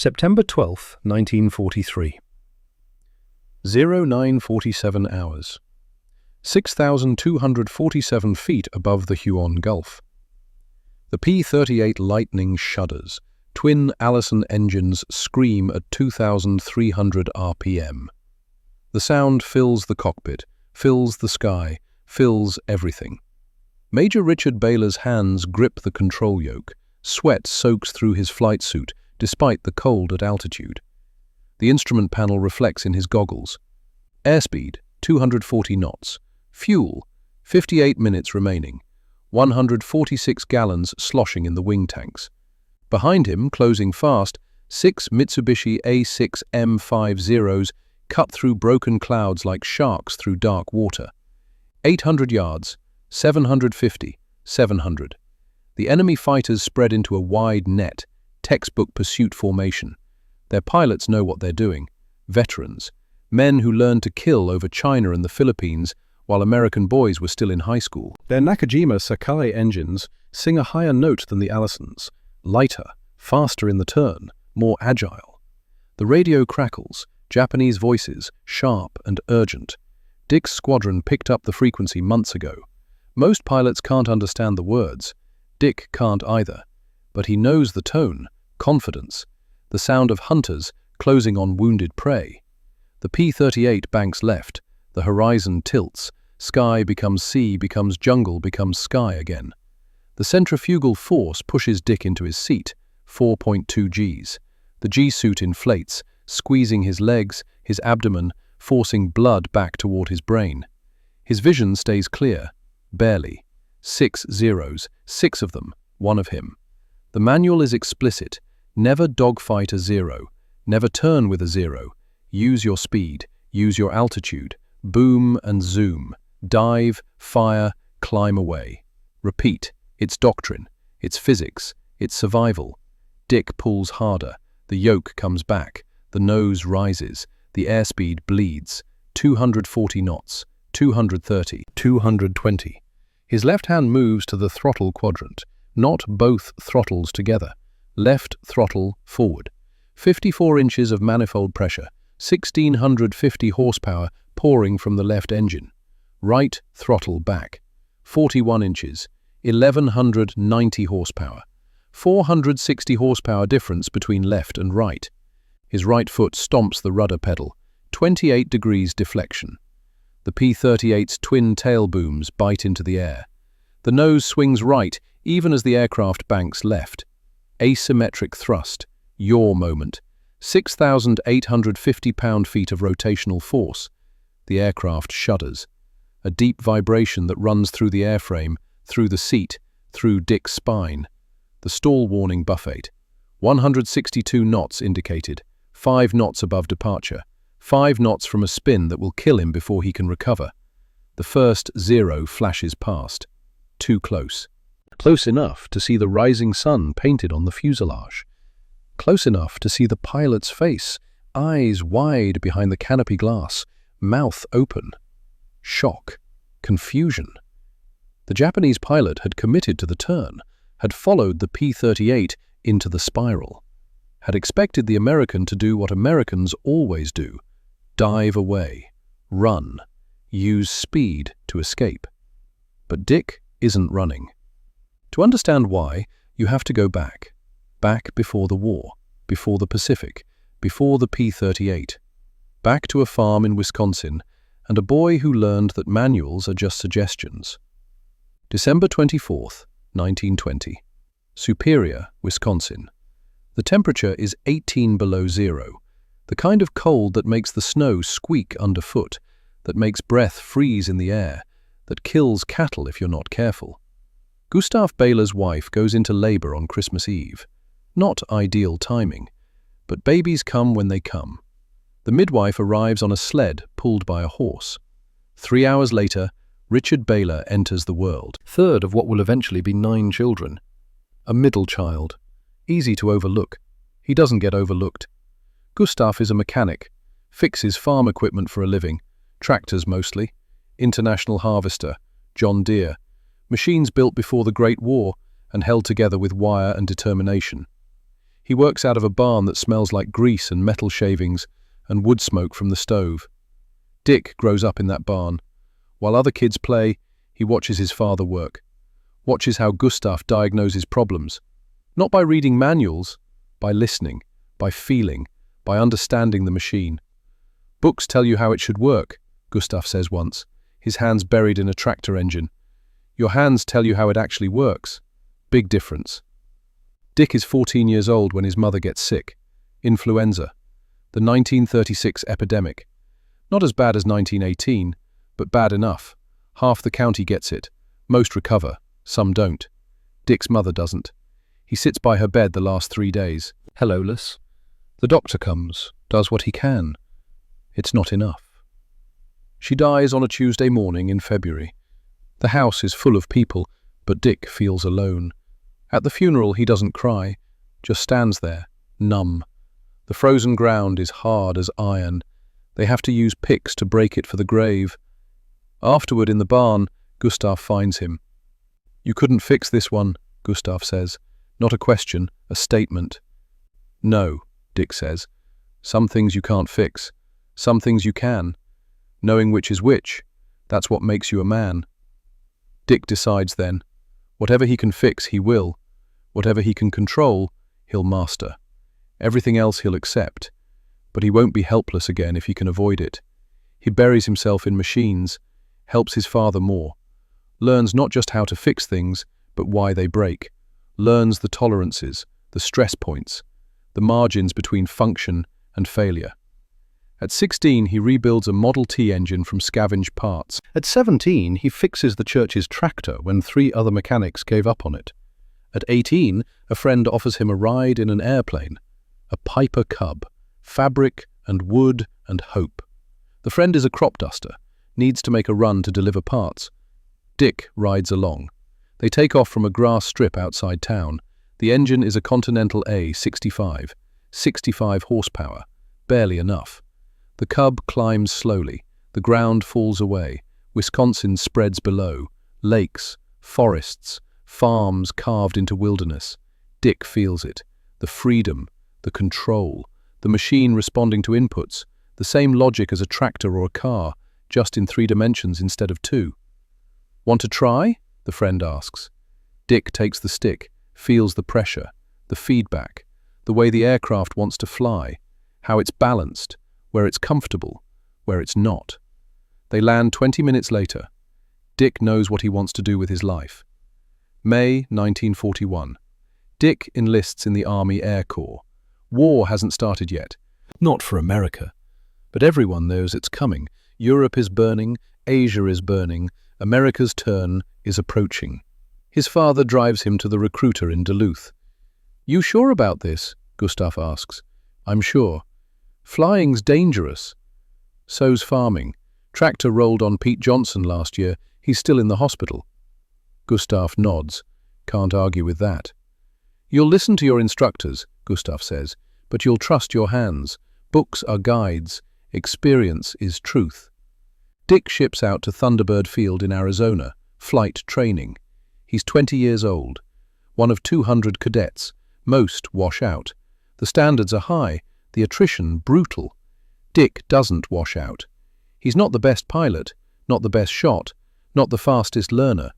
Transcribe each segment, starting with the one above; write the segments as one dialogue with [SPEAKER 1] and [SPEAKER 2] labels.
[SPEAKER 1] September 12, 1943. 0947 hours. 6,247 feet above the Huon Gulf. The P-38 Lightning shudders. Twin Allison engines scream at 2,300 RPM. The sound fills the cockpit, fills the sky, fills everything. Major Richard Baylor's hands grip the control yoke. Sweat soaks through his flight suit, despite the cold at altitude. The instrument panel reflects in his goggles. Airspeed, 240 knots. Fuel, 58 minutes remaining. 146 gallons sloshing in the wing tanks. Behind him, closing fast, 6 Mitsubishi A6 M50s cut through broken clouds like sharks through dark water. 800 yards, 750, 700. The enemy fighters spread into a wide net, textbook pursuit formation. Their pilots know what they're doing. Veterans. Men who learned to kill over China and the Philippines while American boys were still in high school. Their Nakajima Sakai engines sing a higher note than the Allisons. Lighter, faster in the turn, more agile. The radio crackles, Japanese voices, sharp and urgent. Dick's squadron picked up the frequency months ago. Most pilots can't understand the words. Dick can't either. But he knows the tone, confidence, the sound of hunters closing on wounded prey. The P-38 banks left, the horizon tilts, sky becomes sea, becomes jungle, becomes sky again. The centrifugal force pushes Dick into his seat, 4.2 Gs. The G-suit inflates, squeezing his legs, his abdomen, forcing blood back toward his brain. His vision stays clear, barely. 6 zeros, 6 of them, 1 of him. The manual is explicit. Never dogfight a zero. Never turn with a zero. Use your speed. Use your altitude. Boom and zoom. Dive, fire, climb away. Repeat. It's doctrine. It's physics. It's survival. Dick pulls harder. The yoke comes back. The nose rises. The airspeed bleeds. 240 knots. 230. 220. His left hand moves to the throttle quadrant. Not both throttles together. Left throttle forward. 54 inches of manifold pressure. 1,650 horsepower pouring from the left engine. Right throttle back. 41 inches. 1,190 horsepower. 460 horsepower difference between left and right. His right foot stomps the rudder pedal. 28 degrees deflection. The P-38's twin tail booms bite into the air. The nose swings right, even as the aircraft banks left. Asymmetric thrust. Yaw moment. 6,850 pound-feet of rotational force. The aircraft shudders. A deep vibration that runs through the airframe, through the seat, through Dick's spine. The stall warning buffet. 162 knots indicated. 5 knots above departure. 5 knots from a spin that will kill him before he can recover. The first 0 flashes past. Too close. Close enough to see the rising sun painted on the fuselage. Close enough to see the pilot's face, eyes wide behind the canopy glass, mouth open. Shock. Confusion. The Japanese pilot had committed to the turn, had followed the P-38 into the spiral, had expected the American to do what Americans always do: dive away, run, use speed to escape. But Dick isn't running. To understand why, you have to go back. Back before the war, before the Pacific, before the P-38. Back to a farm in Wisconsin and a boy who learned that manuals are just suggestions. December 24th, 1920. Superior, Wisconsin. The temperature is 18 below zero, the kind of cold that makes the snow squeak underfoot, that makes breath freeze in the air, that kills cattle if you're not careful. Gustav Baylor's wife goes into labor on Christmas Eve. Not ideal timing, but babies come when they come. The midwife arrives on a sled pulled by a horse. 3 hours later, Richard Baylor enters the world. Third of what will eventually be 9 children. A middle child. Easy to overlook. He doesn't get overlooked. Gustav is a mechanic, fixes farm equipment for a living, tractors mostly, International Harvester, John Deere, machines built before the Great War and held together with wire and determination. He works out of a barn that smells like grease and metal shavings and wood smoke from the stove. Dick grows up in that barn. While other kids play, he watches his father work, watches how Gustav diagnoses problems, not by reading manuals, by listening, by feeling, by understanding the machine. Books tell you how it should work, Gustav says once, his hands buried in a tractor engine. Your hands tell you how it actually works. Big difference. Dick is 14 years old when his mother gets sick. Influenza. The 1936 epidemic. Not as bad as 1918, but bad enough. Half the county gets it. Most recover. Some don't. Dick's mother doesn't. He sits by her bed the last 3 days. Helloless. The doctor comes, does what he can. It's not enough. She dies on a Tuesday morning in February. The house is full of people, but Dick feels alone. At the funeral he doesn't cry, just stands there, numb. The frozen ground is hard as iron. They have to use picks to break it for the grave. Afterward in the barn, Gustav finds him. "You couldn't fix this one," Gustav says. Not a question, a statement. "No," Dick says. "Some things you can't fix. Some things you can. Knowing which is which, that's what makes you a man." Dick decides then. Whatever he can fix, he will. Whatever he can control, he'll master. Everything else he'll accept. But he won't be helpless again if he can avoid it. He buries himself in machines, helps his father more, learns not just how to fix things, but why they break, learns the tolerances, the stress points, the margins between function and failure. At 16, he rebuilds a Model T engine from scavenged parts. At 17, he fixes the church's tractor when 3 other mechanics gave up on it. At 18, a friend offers him a ride in an airplane, a Piper Cub, fabric and wood and hope. The friend is a crop duster, needs to make a run to deliver parts. Dick rides along. They take off from a grass strip outside town. The engine is a Continental A65, 65 horsepower, barely enough. The Cub climbs slowly. The ground falls away. Wisconsin spreads below. Lakes, forests, farms carved into wilderness. Dick feels it. The freedom, the control, the machine responding to inputs, the same logic as a tractor or a car, just in 3 dimensions instead of 2. "Want to try?" the friend asks. Dick takes the stick, feels the pressure, the feedback, the way the aircraft wants to fly, how it's balanced, where it's comfortable, where it's not. They land 20 minutes later. Dick knows what he wants to do with his life. May 1941. Dick enlists in the Army Air Corps. War hasn't started yet. Not for America. But everyone knows it's coming. Europe is burning, Asia is burning, America's turn is approaching. His father drives him to the recruiter in Duluth. "You sure about this?" Gustav asks. "I'm sure. Flying's dangerous. So's farming. Tractor rolled on Pete Johnson last year. He's still in the hospital." Gustav nods. Can't argue with that. "You'll listen to your instructors," Gustav says, "but you'll trust your hands. Books are guides. Experience is truth." Dick ships out to Thunderbird Field in Arizona, flight training. He's 20 years old. One of 200 cadets. Most wash out. The standards are high. The attrition brutal. Dick doesn't wash out. He's not the best pilot, not the best shot, not the fastest learner.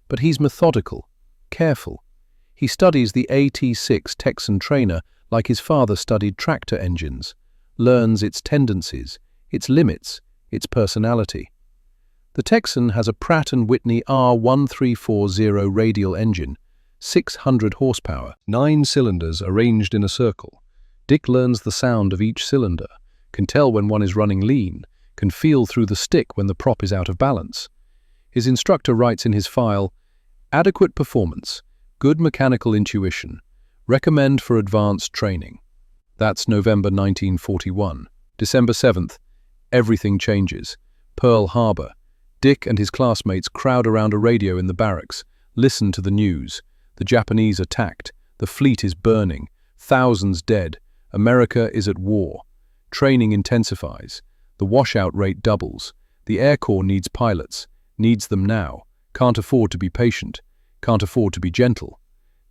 [SPEAKER 1] But he's methodical, careful. He studies the AT-6 Texan trainer like his father studied tractor engines, learns its tendencies, its limits, its personality. The Texan has a Pratt & Whitney R1340 radial engine, 600 horsepower, 9 cylinders arranged in a circle. Dick learns the sound of each cylinder, can tell when one is running lean, can feel through the stick when the prop is out of balance. His instructor writes in his file, "Adequate performance, good mechanical intuition, recommend for advanced training." That's November 1941. December 7th, everything changes. Pearl Harbor. Dick and his classmates crowd around a radio in the barracks, listen to the news. The Japanese attacked, the fleet is burning, thousands dead. America is at war. Training intensifies. The washout rate doubles. The Air Corps needs pilots. Needs them now. Can't afford to be patient. Can't afford to be gentle.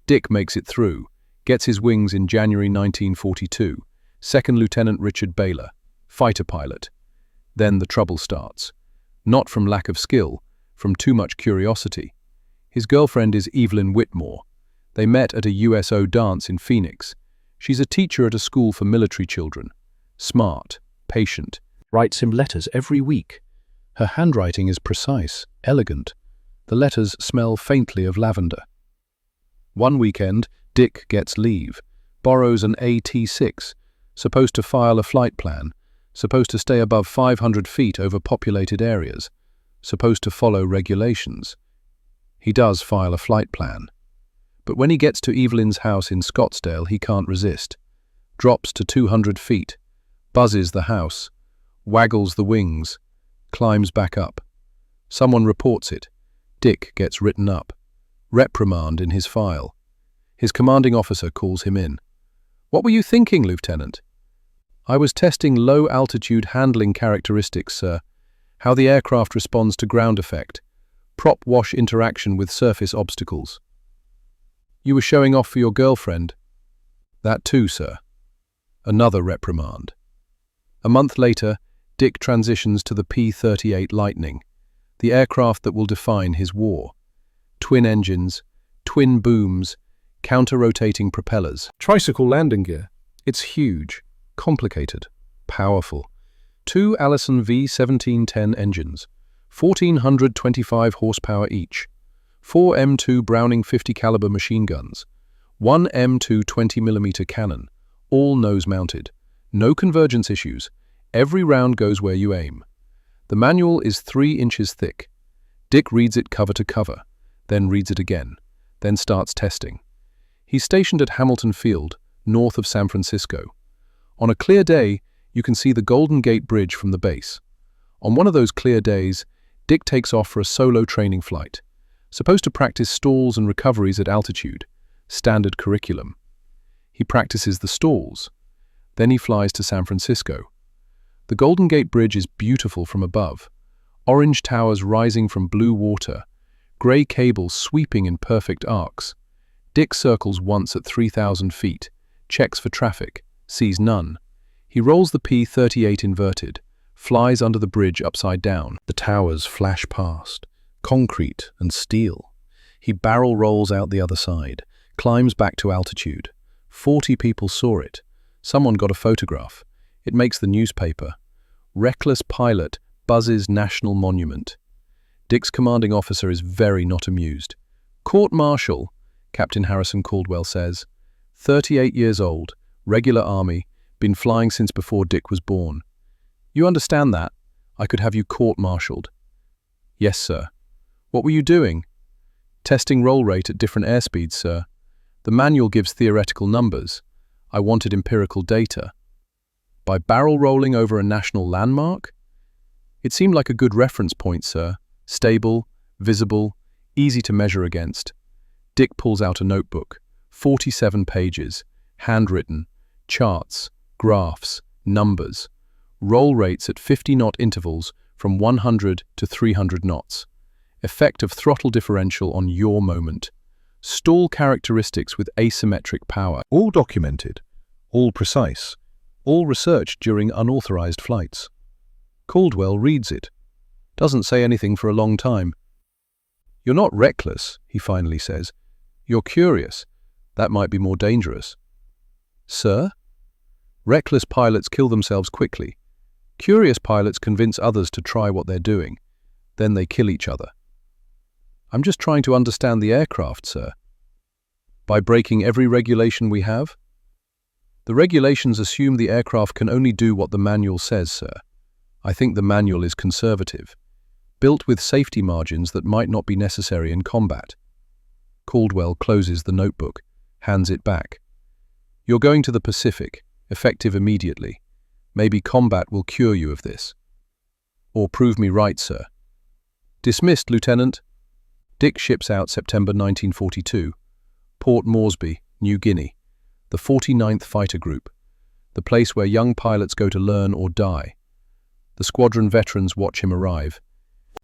[SPEAKER 1] Dick makes it through. Gets his wings in January 1942. Second Lieutenant Richard Baylor, fighter pilot. Then the trouble starts. Not from lack of skill, from too much curiosity. His girlfriend is Evelyn Whitmore. They met at a USO dance in Phoenix. She's a teacher at a school for military children. Smart, patient, writes him letters every week. Her handwriting is precise, elegant. The letters smell faintly of lavender. One weekend, Dick gets leave, borrows an AT-6, supposed to file a flight plan, supposed to stay above 500 feet over populated areas, supposed to follow regulations. He does file a flight plan. But when he gets to Evelyn's house in Scottsdale, he can't resist. Drops to 200 feet, buzzes the house, waggles the wings, climbs back up. Someone reports it. Dick gets written up. Reprimand in his file. His commanding officer calls him in. "What were you thinking, Lieutenant?" "I was testing low-altitude handling characteristics, sir. How the aircraft responds to ground effect. Prop wash interaction with surface obstacles." "You were showing off for your girlfriend?" "That too, sir." Another reprimand. A month later, Dick transitions to the P-38 Lightning, the aircraft that will define his war. Twin engines, twin booms, counter-rotating propellers. Tricycle landing gear. It's huge, complicated, powerful. Two Allison V1710 engines, 1,425 horsepower each. 4 M2 Browning 50 caliber machine guns. 1 M2 20mm cannon, all nose-mounted. No convergence issues. Every round goes where you aim. The manual is 3 inches thick. Dick reads it cover to cover, then reads it again, then starts testing. He's stationed at Hamilton Field, north of San Francisco. On a clear day, you can see the Golden Gate Bridge from the base. On one of those clear days, Dick takes off for a solo training flight, supposed to practice stalls and recoveries at altitude, standard curriculum. He practices the stalls. Then he flies to San Francisco. The Golden Gate Bridge is beautiful from above. Orange towers rising from blue water, grey cables sweeping in perfect arcs. Dick circles once at 3,000 feet, checks for traffic, sees none. He rolls the P-38 inverted, flies under the bridge upside down. The towers flash past, concrete and steel. He barrel rolls out the other side, climbs back to altitude. 40 people saw it. Someone got a photograph. It makes the newspaper. Reckless pilot buzzes national monument. Dick's commanding officer is very not amused. "Court-martial," Captain Harrison Caldwell says. 38 years old, regular army, been flying since before Dick was born. "You understand that? I could have you court-martialed." "Yes, sir." "What were you doing?" "Testing roll rate at different airspeeds, sir. The manual gives theoretical numbers. I wanted empirical data." "By barrel rolling over a national landmark?" "It seemed like a good reference point, sir. Stable, visible, easy to measure against." Dick pulls out a notebook, 47 pages, handwritten, charts, graphs, numbers, roll rates at 50-knot intervals from 100 to 300 knots, effect of throttle differential on yaw moment, stall characteristics with asymmetric power. All documented, all precise, all researched during unauthorized flights. Caldwell reads it. Doesn't say anything for a long time. "You're not reckless," he finally says. "You're curious. That might be more dangerous." "Sir?" "Reckless pilots kill themselves quickly. Curious pilots convince others to try what they're doing. Then they kill each other." "I'm just trying to understand the aircraft, sir." "By breaking every regulation we have?" "The regulations assume the aircraft can only do what the manual says, sir. I think the manual is conservative, built with safety margins that might not be necessary in combat." Caldwell closes the notebook, hands it back. "You're going to the Pacific, effective immediately. Maybe combat will cure you of this. Or prove me right, sir." "Dismissed, Lieutenant." Dick ships out September 1942. Port Moresby, New Guinea. The 49th Fighter Group. The place where young pilots go to learn or die. The squadron veterans watch him arrive.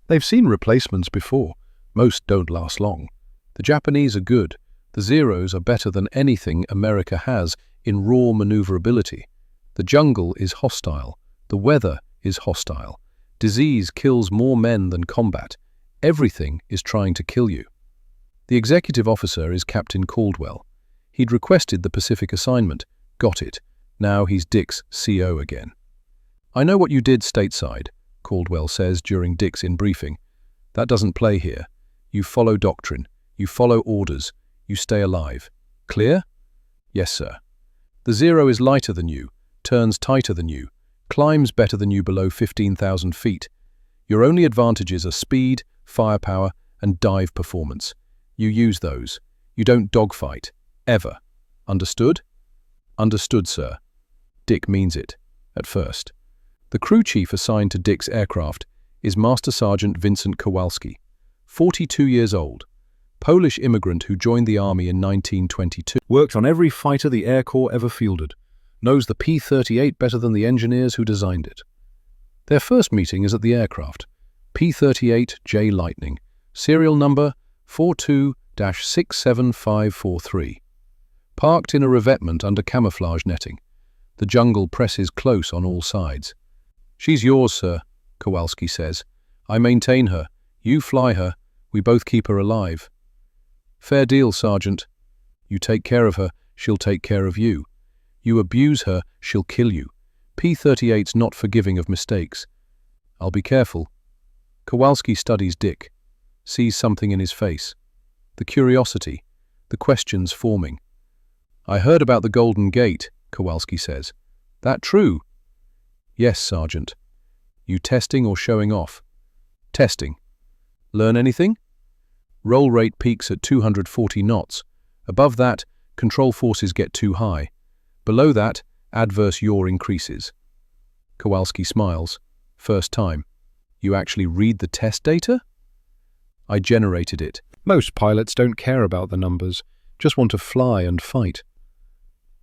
[SPEAKER 1] They've seen replacements before. Most don't last long. The Japanese are good, The Zeros are better than anything America has in raw maneuverability. The jungle is hostile. The weather is hostile. Disease kills more men than combat. Everything is trying to kill you. The executive officer is Captain Caldwell. He'd requested the Pacific assignment, got it. Now he's Dick's CO again. "I know what you did stateside," Caldwell says during Dick's in-briefing. "That doesn't play here. You follow doctrine. You follow orders. You stay alive. Clear?" "Yes, sir." "The Zero is lighter than you, turns tighter than you, climbs better than you below 15,000 feet. Your only advantages are speed, firepower, and dive performance. You use those. You don't dogfight. Ever. Understood?" "Understood, sir." Dick means it, at first. The crew chief assigned to Dick's aircraft is Master Sergeant Vincent Kowalski, 42 years old, Polish immigrant who joined the Army in 1922. Worked on every fighter the Air Corps ever fielded. Knows the P-38 better than the engineers who designed it. Their first meeting is at the aircraft, P-38J Lightning, serial number 42-67543. Parked in a revetment under camouflage netting. The jungle presses close on all sides. "She's yours, sir," Kowalski says. "I maintain her. You fly her. We both keep her alive." "Fair deal, Sergeant. You take care of her, she'll take care of you. You abuse her, she'll kill you. P-38's not forgiving of mistakes." "I'll be careful." Kowalski studies Dick, sees something in his face. The curiosity, the questions forming. "I heard about the Golden Gate," Kowalski says. "That true?" "Yes, Sergeant." "You testing or showing off?" "Testing." "Learn anything?" "Roll rate peaks at 240 knots. Above that, control forces get too high. Below that, adverse yaw increases." Kowalski smiles. "First time. You actually read the test data?" "I generated it. Most pilots don't care about the numbers, just want to fly and fight."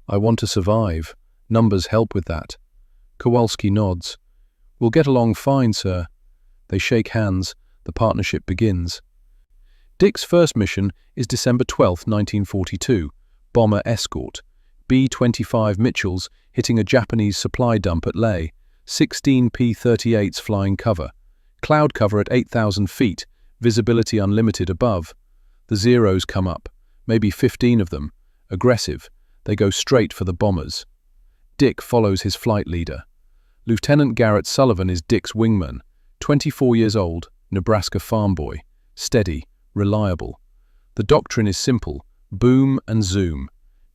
[SPEAKER 1] "I want to survive. Numbers help with that." Kowalski nods. "We'll get along fine, sir." They shake hands. The partnership begins. Dick's first mission is December 12, 1942, bomber escort. B-25 Mitchells hitting a Japanese supply dump at Leh. 16 P-38s flying cover. Cloud cover at 8,000 feet, visibility unlimited above. The Zeros come up, maybe 15 of them. Aggressive. They go straight for the bombers. Dick follows his flight leader. Lieutenant Garrett Sullivan is Dick's wingman, 24 years old, Nebraska farm boy, steady, reliable. The doctrine is simple: boom and zoom.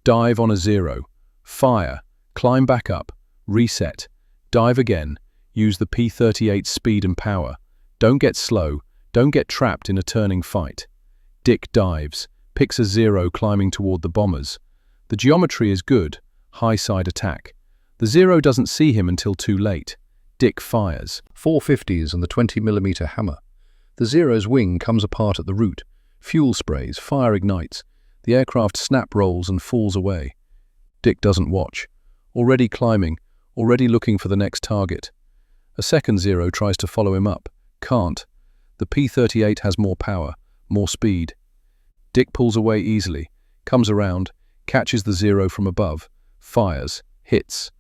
[SPEAKER 1] Dive on a Zero. Fire. Climb back up. Reset. Dive again. Use the P-38's speed and power. Don't get slow. Don't get trapped in a turning fight. Dick dives, picks a Zero climbing toward the bombers. The geometry is good. High side attack. The Zero doesn't see him until too late. Dick fires. 450s and the 20mm hammer. The Zero's wing comes apart at the root. Fuel sprays, fire ignites. The aircraft snap rolls and falls away. Dick doesn't watch. Already climbing, already looking for the next target. A second Zero tries to follow him up. Can't. The P-38 has more power, more speed. Dick pulls away easily, comes around, catches the Zero from above, fires, hits.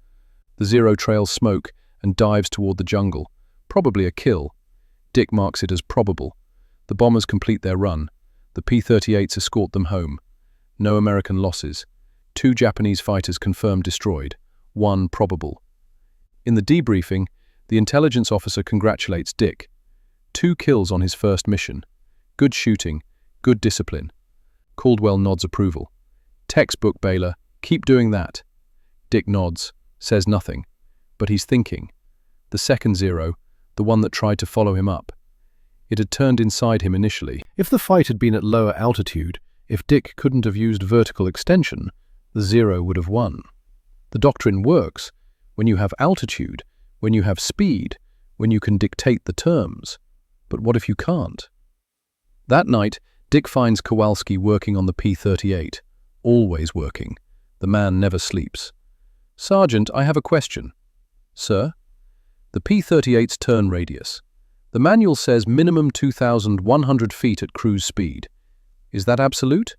[SPEAKER 1] The Zero trails smoke and dives toward the jungle. Probably a kill. Dick marks it as probable. The bombers complete their run. The P-38s escort them home. No American losses. 2 Japanese fighters confirmed destroyed. 1 probable. In the debriefing, the intelligence officer congratulates Dick. 2 kills on his first mission. Good shooting, good discipline. Caldwell nods approval. "Textbook, Baylor. Keep doing that." Dick nods, says nothing, but he's thinking. The second Zero, the one that tried to follow him up. It had turned inside him initially. If the fight had been at lower altitude, if Dick couldn't have used vertical extension, the Zero would have won. The doctrine works when you have altitude, when you have speed, when you can dictate the terms. But what if you can't? That night, Dick finds Kowalski working on the P-38. Always working. The man never sleeps. "Sergeant, I have a question." "Sir?" "The P-38's turn radius. The manual says minimum 2,100 feet at cruise speed. Is that absolute?"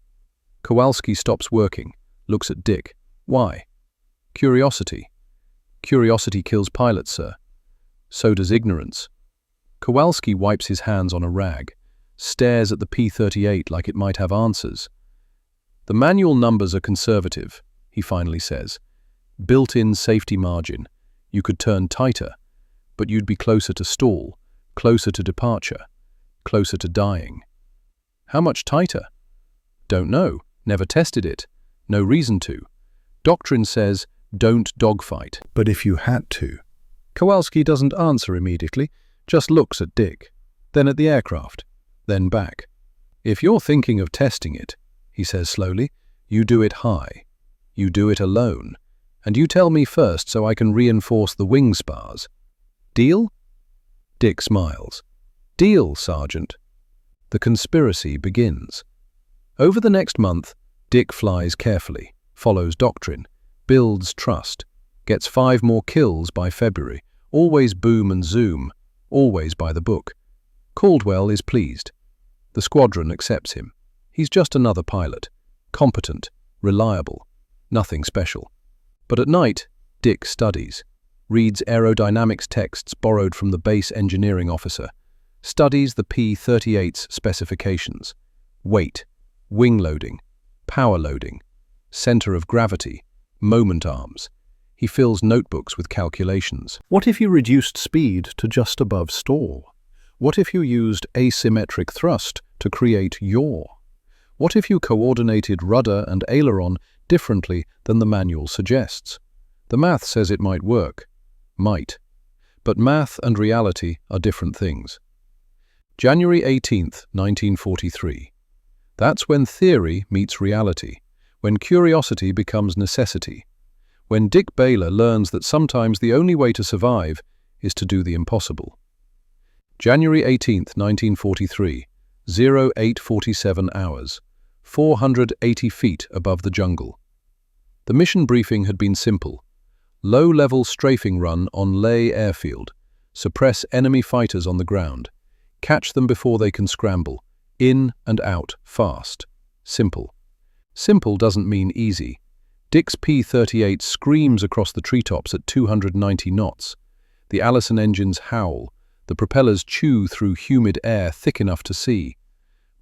[SPEAKER 1] Kowalski stops working, looks at Dick. Why? Curiosity. Curiosity kills pilots, sir. So does ignorance. Kowalski wipes his hands on a rag, stares at the P-38 like it might have answers. The manual numbers are conservative, he finally says. Built-in safety margin. You could turn tighter, but you'd be closer to stall, closer to departure, closer to dying. How much tighter? Don't know. Never tested it. No reason to. Doctrine says, don't dogfight. But if you had to? Kowalski doesn't answer immediately, just looks at Dick, then at the aircraft, then back. If you're thinking of testing it, he says slowly, you do it high. You do it alone. And you tell me first so I can reinforce the wing spars. Deal? Dick smiles. Deal, Sergeant. The conspiracy begins. Over the next month, Dick flies carefully, follows doctrine, builds trust, gets 5 more kills by February, always boom and zoom, always by the book. Caldwell is pleased. The squadron accepts him. He's just another pilot, competent, reliable, nothing special. But at night, Dick studies, reads aerodynamics texts borrowed from the base engineering officer, studies the P-38's specifications, weight, wing loading, power loading, center of gravity, moment arms. He fills notebooks with calculations. What if you reduced speed to just above stall? What if you used asymmetric thrust to create yaw? What if you coordinated rudder and aileron differently than the manual suggests? The math says it might work. Might. But math and reality are different things. January 18th, 1943. That's when theory meets reality, when curiosity becomes necessity, when Dick Baylor learns that sometimes the only way to survive is to do the impossible. January 18th, 1943, 0847 hours, 480 feet above the jungle. The mission briefing had been simple. Low-level strafing run on Leh airfield, suppress enemy fighters on the ground, catch them before they can scramble, in and out, fast. Simple. Simple doesn't mean easy. Dick's P-38 screams across the treetops at 290 knots. The Allison engines howl. The propellers chew through humid air thick enough to see.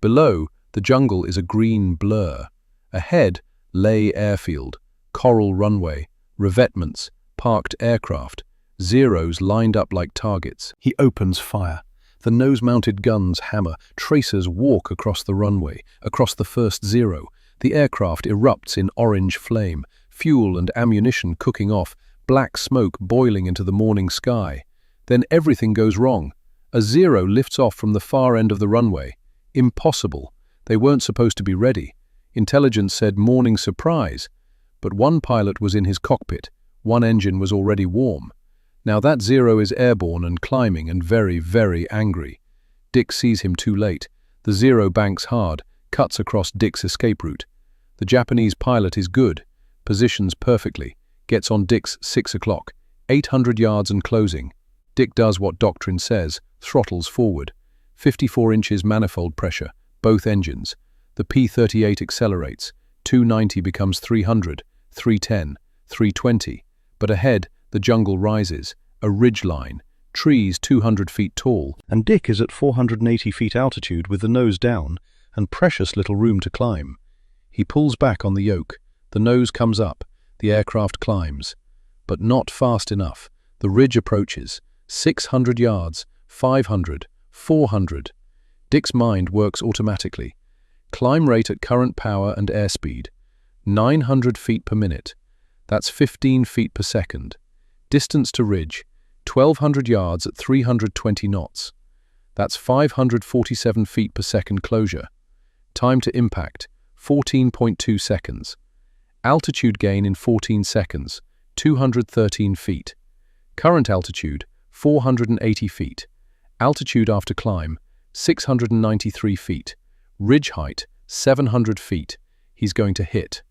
[SPEAKER 1] Below, the jungle is a green blur. Ahead, Leh airfield, coral runway, revetments, parked aircraft, Zeros lined up like targets. He opens fire. The nose-mounted guns hammer. Tracers walk across the runway, across the first Zero. The aircraft erupts in orange flame, fuel and ammunition cooking off, black smoke boiling into the morning sky. Then everything goes wrong. A Zero lifts off from the far end of the runway. Impossible. They weren't supposed to be ready. Intelligence said morning surprise. But one pilot was in his cockpit. One engine was already warm. Now that Zero is airborne and climbing and very, very angry. Dick sees him too late. The Zero banks hard, cuts across Dick's escape route. The Japanese pilot is good, positions perfectly, gets on Dick's 6 o'clock, 800 yards and closing. Dick does what doctrine says, throttles forward. 54 inches manifold pressure, both engines. The P-38 accelerates. 290 becomes 300, 310, 320. But ahead, the jungle rises, a ridge line, trees 200 feet tall. And Dick is at 480 feet altitude with the nose down and precious little room to climb. He pulls back on the yoke. The nose comes up. The aircraft climbs. But not fast enough. The ridge approaches. 600 yards, 500, 400. Dick's mind works automatically. Climb rate at current power and airspeed. 900 feet per minute. That's 15 feet per second. Distance to ridge, 1,200 yards at 320 knots. That's 547 feet per second closure. Time to impact, 14.2 seconds. Altitude gain in 14 seconds, 213 feet. Current altitude, 480 feet. Altitude after climb, 693 feet. Ridge height, 700 feet. He's going to hit.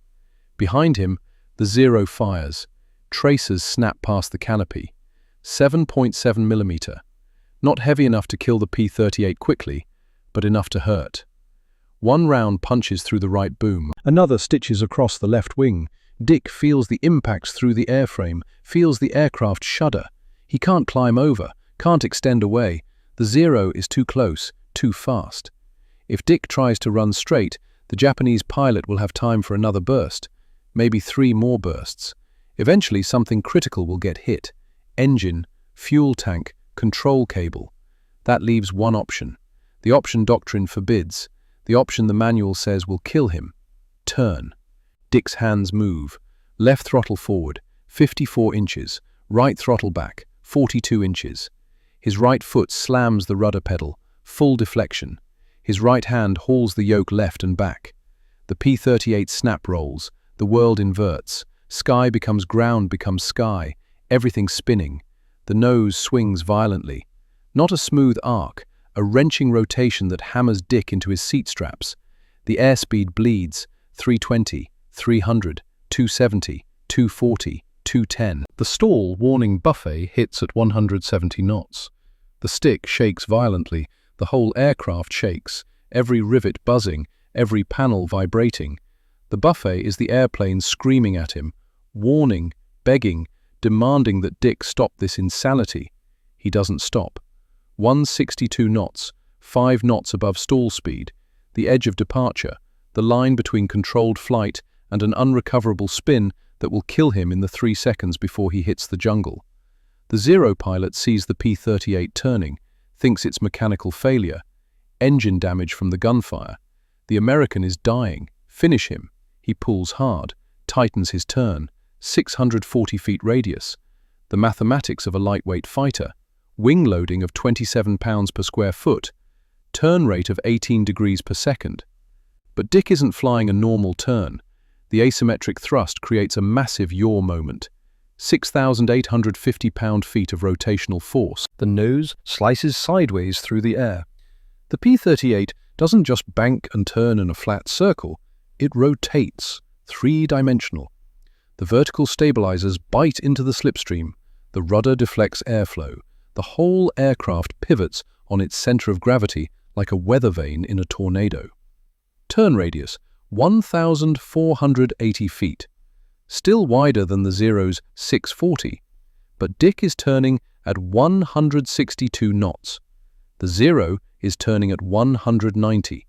[SPEAKER 1] Behind him, the Zero fires. Tracers snap past the canopy. 7.7 millimeter. Not heavy enough to kill the P-38 quickly, but enough to hurt. One round punches through the right boom. Another stitches across the left wing. Dick feels the impacts through the airframe, feels the aircraft shudder. He can't climb over, can't extend away. The Zero is too close, too fast. If Dick tries to run straight, the Japanese pilot will have time for another burst, maybe 3 more bursts. Eventually something critical will get hit. Engine, fuel tank, control cable. That leaves one option. The option doctrine forbids. The option the manual says will kill him. Turn. Dick's hands move. Left throttle forward, 54 inches. Right throttle back, 42 inches. His right foot slams the rudder pedal, full deflection. His right hand hauls the yoke left and back. The P-38 snap rolls. The world inverts. Sky becomes ground becomes sky. Everything spinning. The nose swings violently. Not a smooth arc, a wrenching rotation that hammers Dick into his seat straps. The airspeed bleeds. 320, 300, 270, 240, 210. The stall warning buffet hits at 170 knots. The stick shakes violently. The whole aircraft shakes, every rivet buzzing, every panel vibrating. The buffet is the airplane screaming at him, warning, begging, demanding that Dick stop this insanity. He doesn't stop. 162 knots, 5 knots above stall speed, the edge of departure, the line between controlled flight and an unrecoverable spin that will kill him in the 3 seconds before he hits the jungle. The Zero pilot sees the P-38 turning, thinks it's mechanical failure, engine damage from the gunfire. The American is dying. Finish him. He pulls hard, tightens his turn, 640 feet radius. The mathematics of a lightweight fighter, wing loading of 27 pounds per square foot, turn rate of 18 degrees per second. But Dick isn't flying a normal turn. The asymmetric thrust creates a massive yaw moment. 6,850 pound-feet of rotational force. The nose slices sideways through the air. The P-38 doesn't just bank and turn in a flat circle, it rotates, 3-dimensional. The vertical stabilizers bite into the slipstream, the rudder deflects airflow, the whole aircraft pivots on its center of gravity like a weather vane in a tornado. Turn radius, 1,480 feet. Still wider than the Zero's 640, but Dick is turning at 162 knots. The Zero is turning at 190.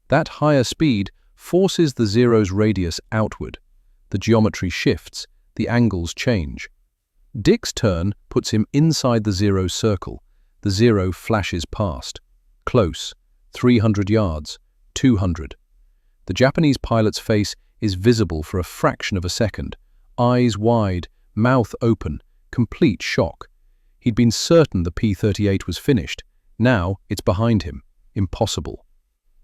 [SPEAKER 1] That higher speed forces the Zero's radius outward. The geometry shifts, the angles change. Dick's turn puts him inside the Zero's circle. The Zero flashes past. Close, 300 yards, 200. The Japanese pilot's face is visible for a fraction of a second, eyes wide, mouth open, complete shock. He'd been certain the P-38 was finished. Now it's behind him. Impossible.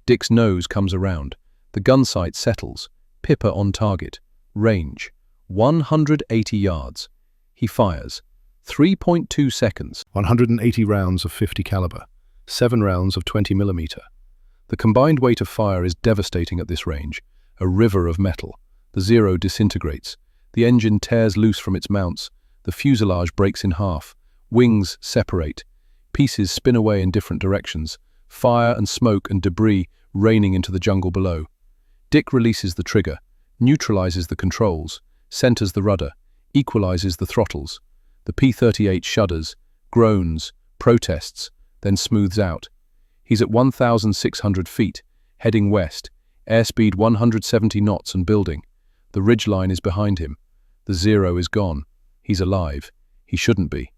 [SPEAKER 1] Dick's nose comes around. The gun sight settles. Pipper on target. Range, 180 yards. He fires. 3.2 seconds. 180 rounds of 50 caliber. 7 rounds of 20 mm. The combined weight of fire is devastating at this range. A river of metal. The Zero disintegrates. The engine tears loose from its mounts. The fuselage breaks in half. Wings separate. Pieces spin away in different directions. Fire and smoke and debris raining into the jungle below. Dick releases the trigger, neutralizes the controls, centers the rudder, equalizes the throttles. The P-38 shudders, groans, protests, then smooths out. He's at 1,600 feet, heading west. Airspeed 170 knots and building. The ridgeline is behind him. The Zero is gone. He's alive. He shouldn't be.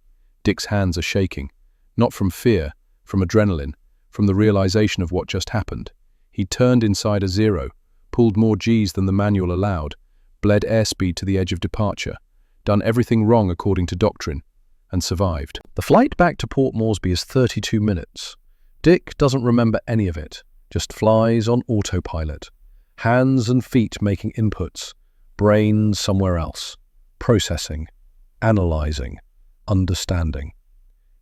[SPEAKER 1] Dick's hands are shaking. Not from fear, from adrenaline, from the realization of what just happened. He turned inside a Zero, pulled more Gs than the manual allowed, bled airspeed to the edge of departure, done everything wrong according to doctrine, and survived. The flight back to Port Moresby is 32 minutes. Dick doesn't remember any of it. Just flies on autopilot. Hands and feet making inputs. Brain somewhere else. Processing. Analyzing. Understanding.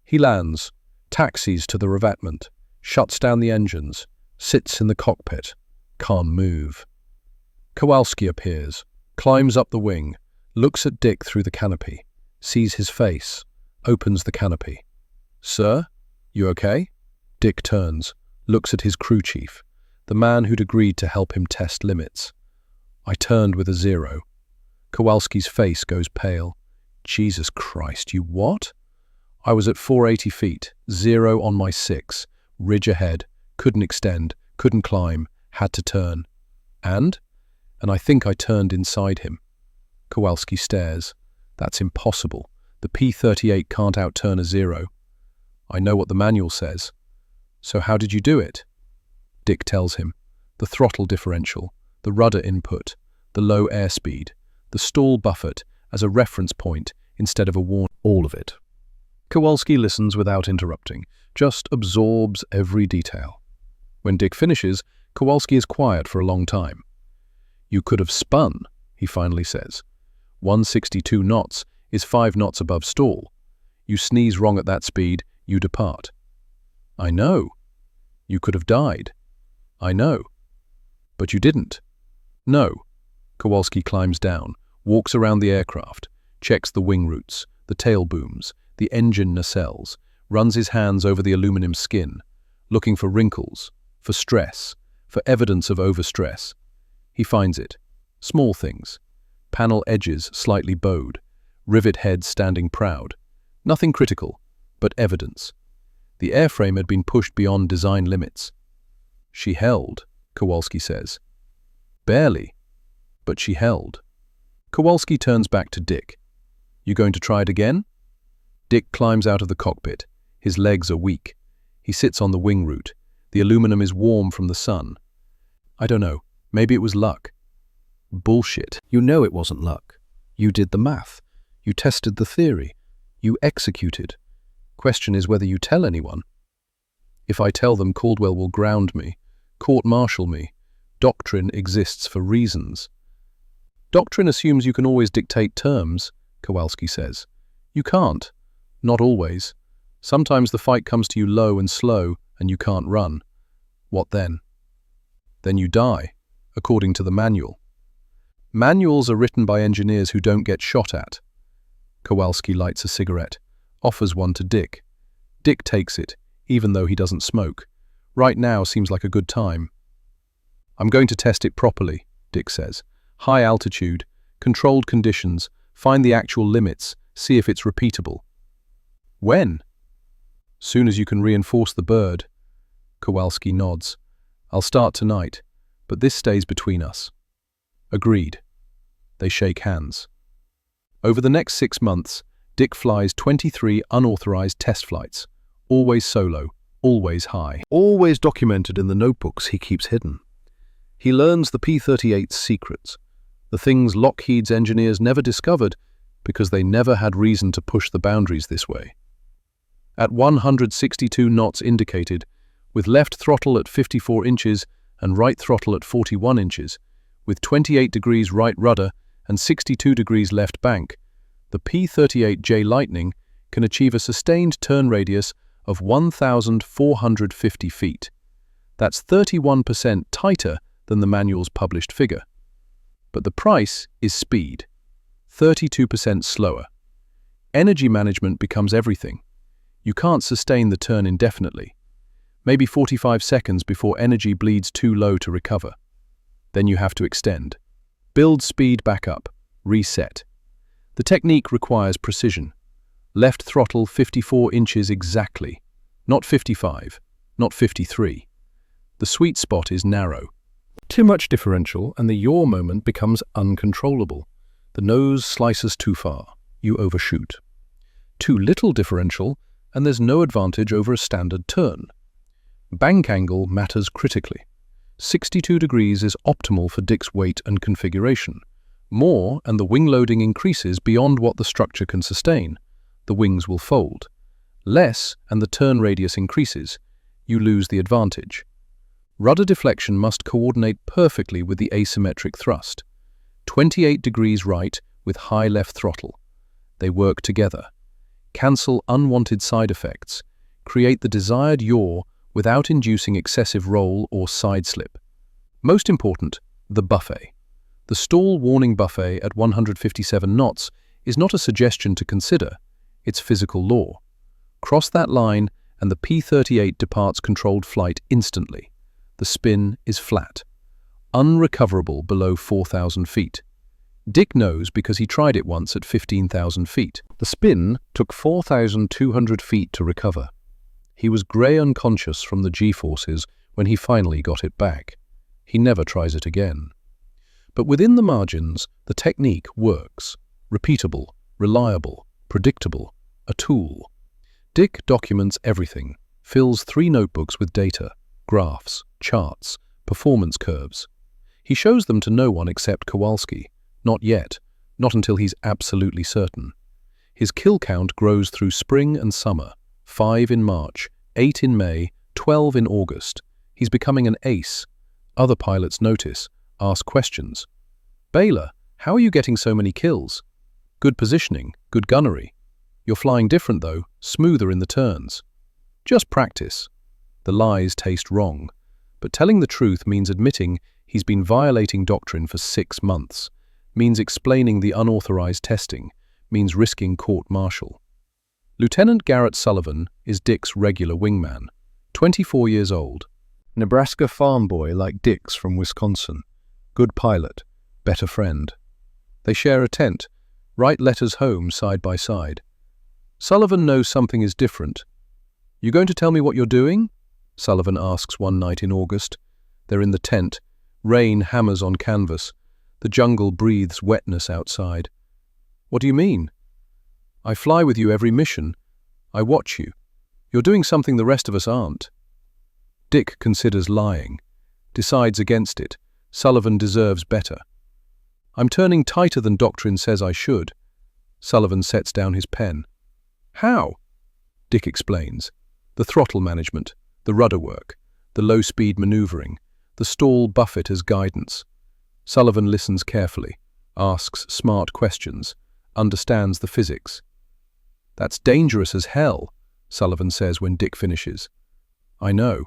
[SPEAKER 1] He lands. Taxis to the revetment. Shuts down the engines. Sits in the cockpit. Can't move. Kowalski appears. Climbs up the wing. Looks at Dick through the canopy. Sees his face. Opens the canopy. "Sir, you okay?" Dick turns. Looks at his crew chief. the man who'd agreed to help him test limits. I turned with a 0. Kowalski's face goes pale. Jesus Christ, you what? I was at 480 feet, 0 on my 6, ridge ahead, couldn't extend, couldn't climb, had to turn. And I think I turned inside him. Kowalski stares. That's impossible. The P-38 can't outturn a 0. I know what the manual says. So how did you do it? Dick tells him. The throttle differential, the rudder input, the low airspeed, the stall buffet as a reference point instead of a warning. All of it. Kowalski listens without interrupting, just absorbs every detail. When Dick finishes, Kowalski is quiet for a long time. You could have spun, he finally says. 162 knots is 5 knots above stall. You sneeze wrong at that speed, you depart. I know. You could have died. I know. But you didn't. No. Kowalski climbs down, walks around the aircraft, checks the wing roots, the tail booms, the engine nacelles, runs his hands over the aluminum skin, looking for wrinkles, for stress, for evidence of overstress. He finds it. Small things. Panel edges slightly bowed, rivet head standing proud. Nothing critical, but evidence. The airframe had been pushed beyond design limits. She held, Kowalski says. Barely, but she held. Kowalski turns back to Dick. You going to try it again? Dick climbs out of the cockpit. His legs are weak. He sits on the wing root. The aluminum is warm from the sun. I don't know. Maybe it was luck. Bullshit. You know it wasn't luck. You did the math. You tested the theory. You executed. Question is whether you tell anyone. If I tell them, Caldwell will ground me, court-martial me. Doctrine exists for reasons. Doctrine assumes you can always dictate terms, Kowalski says. You can't. Not always. Sometimes the fight comes to you low and slow, and you can't run. What then? Then you die, according to the manual. Manuals are written by engineers who don't get shot at. Kowalski lights a cigarette, offers one to Dick. Dick takes it, even though he doesn't smoke. Right now seems like a good time. I'm going to test it properly, Dick says. High altitude, controlled conditions, find the actual limits, see if it's repeatable. When? Soon as you can reinforce the bird. Kowalski nods. I'll start tonight, but this stays between us. Agreed. They shake hands. Over the next 6 months, Dick flies 23 unauthorized test flights, always solo, always high, always documented in the notebooks he keeps hidden. He learns the P-38's secrets, the things Lockheed's engineers never discovered because they never had reason to push the boundaries this way. At 162 knots indicated, with left throttle at 54 inches and right throttle at 41 inches, with 28 degrees right rudder and 62 degrees left bank, the P-38J Lightning can achieve a sustained turn radius of 1,450 feet. That's 31% tighter than the manual's published figure. But the price is speed, 32% slower. Energy management becomes everything. You can't sustain the turn indefinitely. Maybe 45 seconds before energy bleeds too low to recover. Then you have to extend. Build speed back up. Reset. The technique requires precision. Left throttle 54 inches exactly. Not 55, not 53. The sweet spot is narrow. Too much differential and the yaw moment becomes uncontrollable. The nose slices too far. You overshoot. Too little differential and there's no advantage over a standard turn. Bank angle matters critically. 62 degrees is optimal for Dick's weight and configuration. More and the wing loading increases beyond what the structure can sustain. The wings will fold. Less and the turn radius increases. You lose the advantage. Rudder deflection must coordinate perfectly with the asymmetric thrust. 28 degrees right with high left throttle. They work together. Cancel unwanted side effects. Create the desired yaw without inducing excessive roll or side slip. Most important, the buffet. The stall warning buffet at 157 knots is not a suggestion to consider, it's physical law. Cross that line and the P-38 departs controlled flight instantly. The spin is flat, unrecoverable below 4,000 feet. Dick knows because he tried it once at 15,000 feet. The spin took 4,200 feet to recover. He was grey unconscious from the G-forces when he finally got it back. He never tries it again. But within the margins, the technique works. Repeatable, reliable, predictable, a tool. Dick documents everything, fills 3 notebooks with data, graphs, charts, performance curves. He shows them to no one except Kowalski. Not yet, not until he's absolutely certain. His kill count grows through spring and summer, 5 in March, 8 in May, 12 in August. He's becoming an ace. Other pilots notice, ask questions. "Baylor, how are you getting so many kills?" "Good positioning, good gunnery. You're flying different though, smoother in the turns." "Just practice." The lies taste wrong, but telling the truth means admitting he's been violating doctrine for 6 months, means explaining the unauthorized testing, means risking court-martial. Lieutenant Garrett Sullivan is Dick's regular wingman, 24 years old. Nebraska farm boy like Dick's from Wisconsin. Good pilot, better friend. They share a tent, write letters home side by side. Sullivan knows something is different. "You going to tell me what you're doing?" Sullivan asks one night in August. They're in the tent. Rain hammers on canvas. The jungle breathes wetness outside. "What do you mean?" "I fly with you every mission. I watch you. You're doing something the rest of us aren't." Dick considers lying, decides against it. Sullivan deserves better. "I'm turning tighter than doctrine says I should." Sullivan sets down his pen. "How?" Dick explains. The throttle management, the rudder work, the low-speed maneuvering, the stall buffet as guidance. Sullivan listens carefully, asks smart questions, understands the physics. "That's dangerous as hell," Sullivan says when Dick finishes. "I know.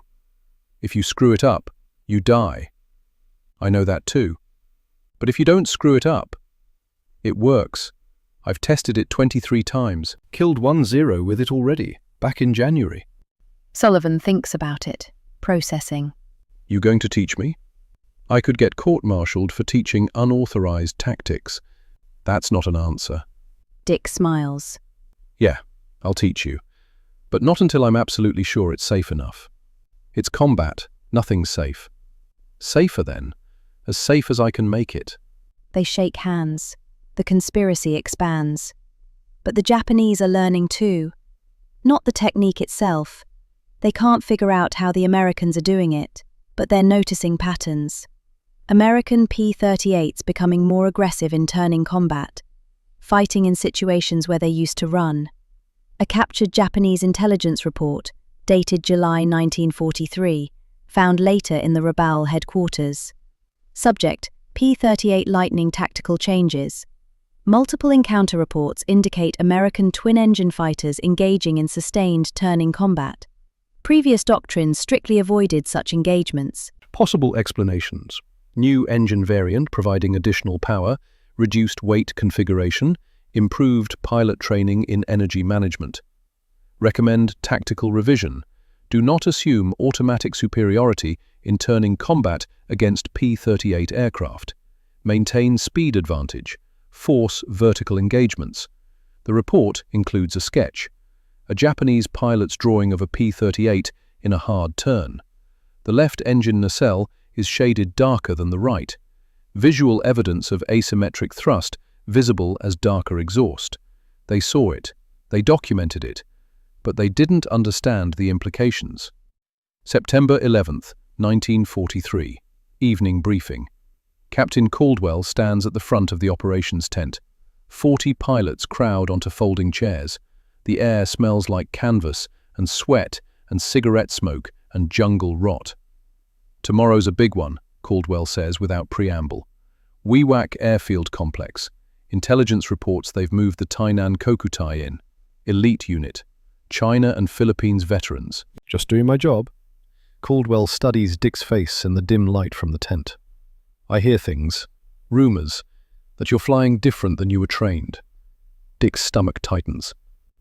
[SPEAKER 1] If you screw it up, you die." "I know that too. But if you don't screw it up, it works. I've tested it 23 times, killed 1-0 with it already, back in January."
[SPEAKER 2] Sullivan thinks about it, processing.
[SPEAKER 1] "You going to teach me? I could get court-martialed for teaching unauthorized tactics. That's not an answer."
[SPEAKER 2] Dick smiles.
[SPEAKER 1] "Yeah, I'll teach you. But not until I'm absolutely sure it's safe enough. It's combat, nothing's safe. Safer then, as safe as I can make it."
[SPEAKER 2] They shake hands. The conspiracy expands. But the Japanese are learning too. Not the technique itself. They can't figure out how the Americans are doing it, but they're noticing patterns. American P-38s becoming more aggressive in turning combat, fighting in situations where they used to run. A captured Japanese intelligence report, dated July 1943, found later in the Rabaul headquarters. Subject: P-38 Lightning tactical changes. Multiple encounter reports indicate American twin-engine fighters engaging in sustained turning combat. Previous doctrines strictly avoided such engagements.
[SPEAKER 1] Possible explanations: new engine variant providing additional power, reduced weight configuration, improved pilot training in energy management. Recommend tactical revision. Do not assume automatic superiority in turning combat against P-38 aircraft. Maintain speed advantage. Force vertical engagements. The report includes a sketch, a Japanese pilot's drawing of a P-38 in a hard turn. The left engine nacelle is shaded darker than the right. Visual evidence of asymmetric thrust visible as darker exhaust. They saw it, they documented it, but they didn't understand the implications. September 11th, 1943. Evening briefing. Captain Caldwell stands at the front of the operations tent. 40 pilots crowd onto folding chairs. The air smells like canvas and sweat and cigarette smoke and jungle rot. "Tomorrow's a big one," Caldwell says without preamble. Wewak Airfield Complex. Intelligence reports they've moved the Tainan Kokutai in. Elite unit. China and Philippines veterans. "Just doing my job." Caldwell studies Dick's face in the dim light from the tent. "I hear things, rumors, that you're flying different than you were trained." Dick's stomach tightens.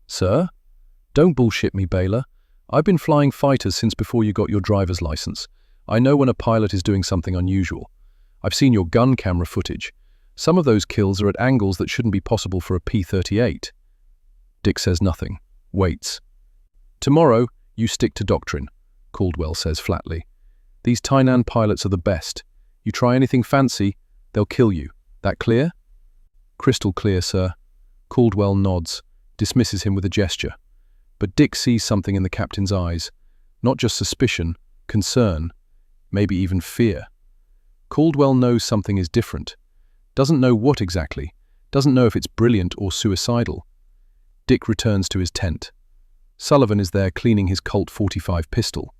[SPEAKER 1] "Sir? Don't bullshit me, Baylor. I've been flying fighters since before you got your driver's license. I know when a pilot is doing something unusual. I've seen your gun camera footage. Some of those kills are at angles that shouldn't be possible for a P-38. Dick says nothing, waits. Tomorrow, you stick to doctrine, Caldwell says flatly. These Tainan pilots are the best. You try anything fancy, they'll kill you. That clear? Crystal clear, sir. Caldwell nods, dismisses him with a gesture. But Dick sees something in the captain's eyes. Not just suspicion, concern, maybe even fear. Caldwell knows something is different. Doesn't know what exactly. Doesn't know if it's brilliant or suicidal. Dick returns to his tent. Sullivan is there cleaning his Colt 45 pistol.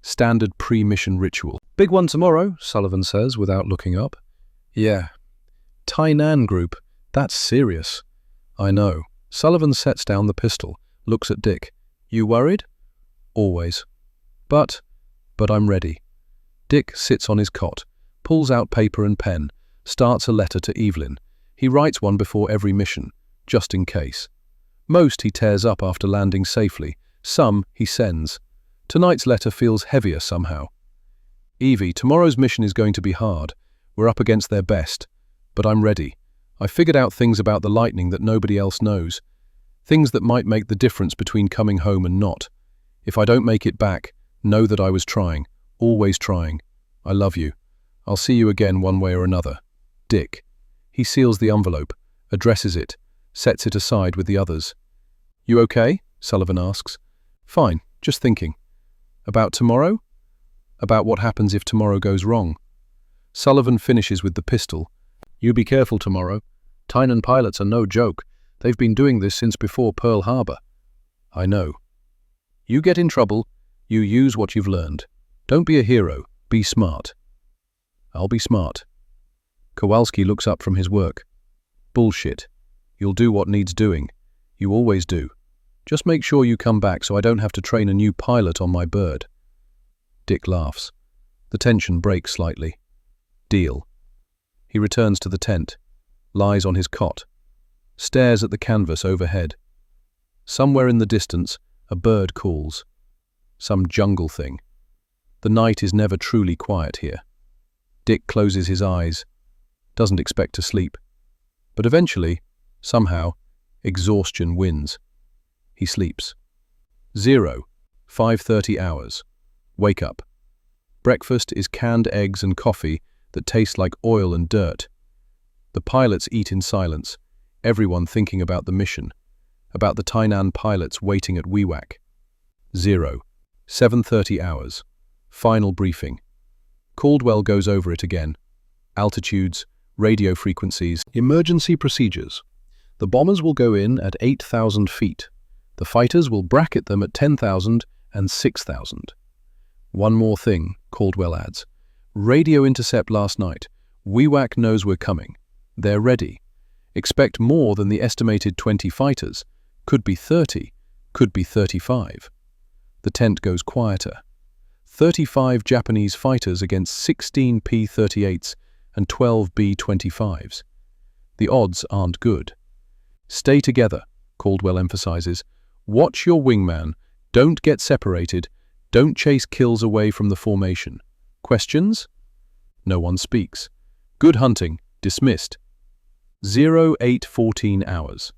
[SPEAKER 1] Standard pre-mission ritual. Big one tomorrow, Sullivan says without looking up. Yeah. Tainan group. That's serious. I know. Sullivan sets down the pistol, looks at Dick. You worried? Always. But I'm ready. Dick sits on his cot, pulls out paper and pen, starts a letter to Evelyn. He writes one before every mission, just in case. Most he tears up after landing safely. Some he sends. Tonight's letter feels heavier somehow. Evie, tomorrow's mission is going to be hard. We're up against their best. But I'm ready. I figured out things about the lightning that nobody else knows. Things that might make the difference between coming home and not. If I don't make it back, know that I was trying. Always trying. I love you. I'll see you again one way or another. Dick. He seals the envelope, addresses it, sets it aside with the others. You okay? Sullivan asks. Fine, just thinking. About tomorrow? About what happens if tomorrow goes wrong. Sullivan finishes with the pistol. You be careful tomorrow. Tainan pilots are no joke. They've been doing this since before Pearl Harbor. I know. You get in trouble, you use what you've learned. Don't be a hero, be smart. I'll be smart. Kowalski looks up from his work. Bullshit. You'll do what needs doing. You always do. Just make sure you come back so I don't have to train a new pilot on my bird. Dick laughs. The tension breaks slightly. Deal. He returns to the tent, lies on his cot, stares at the canvas overhead. Somewhere in the distance, a bird calls. Some jungle thing. The night is never truly quiet here. Dick closes his eyes, doesn't expect to sleep. But eventually, somehow, exhaustion wins. He sleeps. 5:30 hours. Wake up. Breakfast is canned eggs and coffee that taste like oil and dirt. The pilots eat in silence, everyone thinking about the mission, about the Tainan pilots waiting at Wewak. 7:30 hours. Final briefing. Caldwell goes over it again. Altitudes, radio frequencies, emergency procedures. The bombers will go in at 8,000 feet. The fighters will bracket them at 10,000 and 6,000. One more thing, Caldwell adds. Radio intercept last night. Wewak knows we're coming. They're ready. Expect more than the estimated 20 fighters. Could be 30, could be 35. The tent goes quieter. 35 Japanese fighters against 16 P-38s and 12 B-25s. The odds aren't good. Stay together, Caldwell emphasizes. Watch your wingman. Don't get separated. Don't chase kills away from the formation. Questions? No one speaks. Good hunting. Dismissed. 8:14 hours.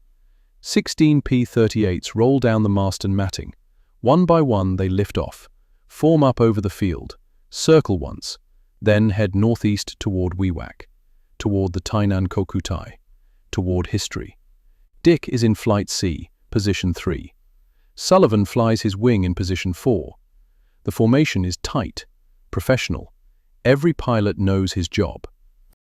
[SPEAKER 1] 16 P-38s roll down the mast and matting. One by one they lift off, form up over the field, circle once, then head northeast toward Wewak, toward the Tainan Kokutai, toward history. Dick is in Flight C, position 3. Sullivan flies his wing in position 4. The formation is tight, professional. Every pilot knows his job.